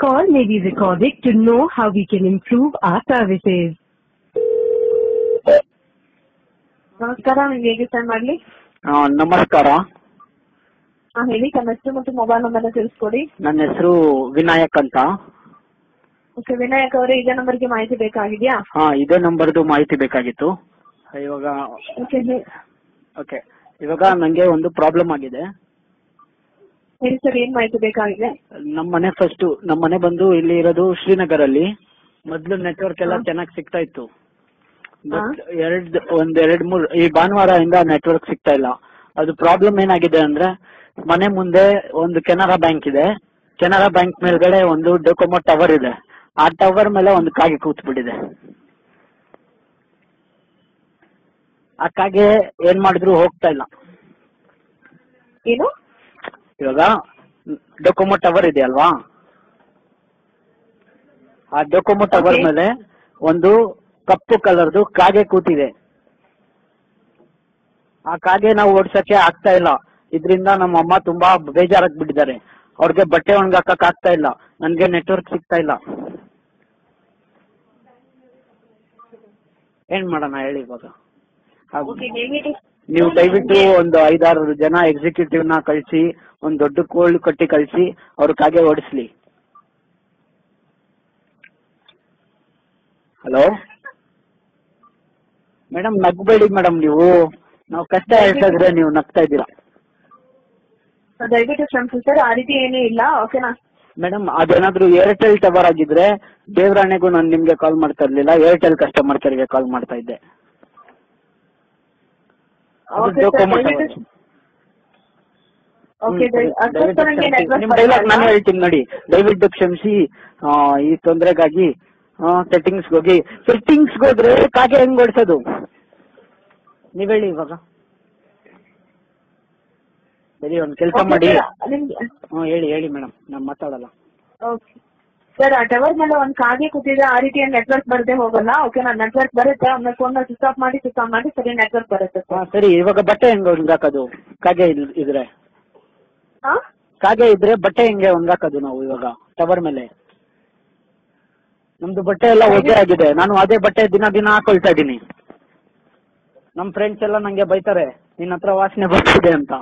call may be recorded to know how we can improve our services. ನಮಸ್ಕಾರ, ನಿಮ್ಗೆ ಹೇಗೆ ಸಹಾಯ ಮಾಡ್ಲಿ? ನಮಸ್ಕಾರ. ಹೇಳಿ, ತಮ್ಮ ಹೆಸರು ಮತ್ತು ಮೊಬೈಲ್ ನಂಬರ್ ತಿಳಿಸ್ಕೊಡಿ. ನನ್ನ ಹೆಸರು ವಿನಾಯಕ್ ಅಂತ. ಓಕೆ ವಿನಾಯಕ್ ಅವರೇ, ಇದೇ ನಂಬರ್ಗೆ ಮಾಹಿತಿ ಬೇಕಾಗಿದೆಯಾ? ಇದೇ ನಂಬರ್ದು ಮಾಹಿತಿ ಬೇಕಾಗಿತ್ತು. ಇವಾಗ ನಂಗೆ ಒಂದು ಪ್ರಾಬ್ಲಮ್ ಆಗಿದೆ. ಹೇಳಿ ಸರ್, ಏನ್ ಮಾಹಿತಿ ಬೇಕಾಗಿದೆ? ನಮ್ಮ ಮನೆ ಬಂದು ಇಲ್ಲಿ ಇರೋದು ಶ್ರೀನಗರಲ್ಲಿ. ಮೊದ್ಲು ನೆಟ್ವರ್ಕ್ ಎಲ್ಲ ಚೆನ್ನಾಗಿ ಸಿಗ್ತಾ ಇತ್ತು. ಎರಡ್ ಮೂರ್ ಈ ಭಾನುವಾರದಿಂದ ನೆಟ್ವರ್ಕ್ ಸಿಗ್ತಾ ಇಲ್ಲ. ಅದು ಪ್ರಾಬ್ಲಮ್ ಏನಾಗಿದೆ ಅಂದ್ರೆ, ಮನೆ ಮುಂದೆ ಒಂದು ಕೆನರಾ ಬ್ಯಾಂಕ್ ಇದೆ. ಕೆನರಾ ಬ್ಯಾಂಕ್ ಮೇಲ್ಗಡೆ ಒಂದು ಡೊಕೊಮೊ ಟವರ್ ಇದೆ. ಆ ಟವರ್ ಮೇಲೆ ಒಂದು ಕಾಗೆ ಕೂತ್ಬಿಟ್ಟಿದೆ. ಆ ಕಾಗೆ ಏನ್ ಮಾಡಿದ್ರು ಹೋಗ್ತಾ ಇಲ್ಲ. ಏನು? ಇವಾಗ ಡೊಕೊಮೊ ಟವರ್ ಇದೆ ಅಲ್ವಾ, ಆ ಡೊಕೊಮೊ ಟವರ್ ಮೇಲೆ ಒಂದು ಕಪ್ಪು ಕಲರ್ದು ಕಾಗೆ ಕೂತಿದೆ. ಆ ಕಾಗೆ ನಾವು ಓಡಿಸಕ್ಕೆ ಆಗ್ತಾ ಇಲ್ಲ. ಇದರಿಂದ ನಮ್ಮ ಅಮ್ಮ ತುಂಬಾ ಬೇಜಾರಾಗಿ ಬಿಟ್ಟಿದ್ದಾರೆ. ಅವ್ರಿಗೆ ಬಟ್ಟೆ ಒಣಗಾಕಕ್ ಆಗ್ತಾ ಇಲ್ಲ. ನನ್ಗೆ ನೆಟ್ವರ್ಕ್ ಸಿಗ್ತಾ ಇಲ್ಲ. ಏನ್ ಮಾಡೋಣ ಹೇಳಿ ಇವಾಗ? ನೀವು ದಯವಿಟ್ಟು ಒಂದು 5-6 ಜನ ಎಕ್ಸಿಕ್ಯೂಟಿವ್ ನ ಕಳಿಸಿ, ಒಂದ್ ದೊಡ್ಡ ಕೋಲ್ ಕಟ್ಟಿ ಕಳಿಸಿ ಅವ್ರ ಕಾಗೆ ಓಡಿಸ್ಲಿ. ಹಲೋ ಮೇಡಮ್, ನಗ್ಬೇಡಿ ಮೇಡಮ್. ನಾವು ಕಷ್ಟ ಹೇಳ್ತಾ ಇದ್ರೆ ನೀವು ನಗ್ತಾ ಇದ್ದೀರಾ. ದಯವಿಟ್ಟು ಕ್ಷಮಿಸಿ ಸರ್, ಆ ರೀತಿ ಏನೂ ಇಲ್ಲ. ಓಕೆನಾ ಮೇಡಮ್? ಅದೇನಾದ್ರೂ ಏರ್ಟೆಲ್ ಟವರ್ ಆಗಿದ್ರೆ ದೇವರಾಣೆಗೂ ನಾನು ನಿಮ್ಗೆ ಕಾಲ್ ಮಾಡ್ತಾ ಇರ್ಲಿಲ್ಲ, ಏರ್ಟೆಲ್ ಕಸ್ಟಮರ್ ಕೇರ್ಗೆ ಕಾಲ್ ಮಾಡ್ತಾ ಇದ್ದೆ. ನಿಮ್ ಡೈಲಾಗ್ ನಾನು ಹೇಳ್ತೀನಿ ನೋಡಿ. ದಯವಿಟ್ಟು ಕ್ಷಮಿಸಿ, ಈ ತೊಂದರೆಗಾಗಿ ಸೆಟ್ಟಿಂಗ್ಸ್ ಹೋಗಿ. ಸೆಟ್ಟಿಂಗ್ಸ್ ಹೋದ್ರೆ ಕಾಗೆ ಹೆಂಗ್ ಓಡಿಸೋದು ನೀವ್ ಹೇಳಿ ಇವಾಗ. ಸರಿ, ಒಂದ್ ಕೆಲಸ ಮಾಡಿ. ಹೇಳಿ ಮೇಡಮ್, ನಾನ್ ಮಾತಾಡಲ್ಲ. ಸರ್, ಆ ಟವರ್ ಮೇಲೆ ಒಂದ್ ಕಾಗೆ ಕೂತಿದ್ರೆ ಆ ರೀತಿ ನೆಟ್ವರ್ಕ್ ಬರದೆ ಹೋಗಲ್ಲ. ಓಕೆನಾ? ನೆಟ್ವರ್ಕ್ ಬರುತ್ತೆ, ಆಮೇಲೆ ಫೋನ್ ಸ್ವಿಚ್ ಆಫ್ ಮಾಡಿ ಸರಿ ನೆಟ್ವರ್ಕ್ ಬರುತ್ತೆ. ಸರಿ, ಇವಾಗ ಬಟ್ಟೆ ಹೆಂಗೆ ಒಣಗಾಕೋದು? ಕಾಗೆ ಇದ್ರೆ ಬಟ್ಟೆ ಹೆಂಗೆ ಒಣಗಾಕೋದು ನಾವು ಇವಾಗ ಟವರ್ ಮೇಲೆ? ನಮ್ದು ಬಟ್ಟೆ ಎಲ್ಲ ಒದ್ದೆ ಆಗಿದೆ. ನಾನು ಅದೇ ಬಟ್ಟೆ ದಿನ ಹಾಕೊಳ್ತಾ ಇದ್ದೀನಿ. ನಮ್ ಫ್ರೆಂಡ್ಸ್ ಎಲ್ಲ ನಂಗೆ ಬೈತಾರೆ, ನಿನ್ನ ಹತ್ರ ವಾಸನೆ ಬರ್ತಿದೆ ಅಂತ.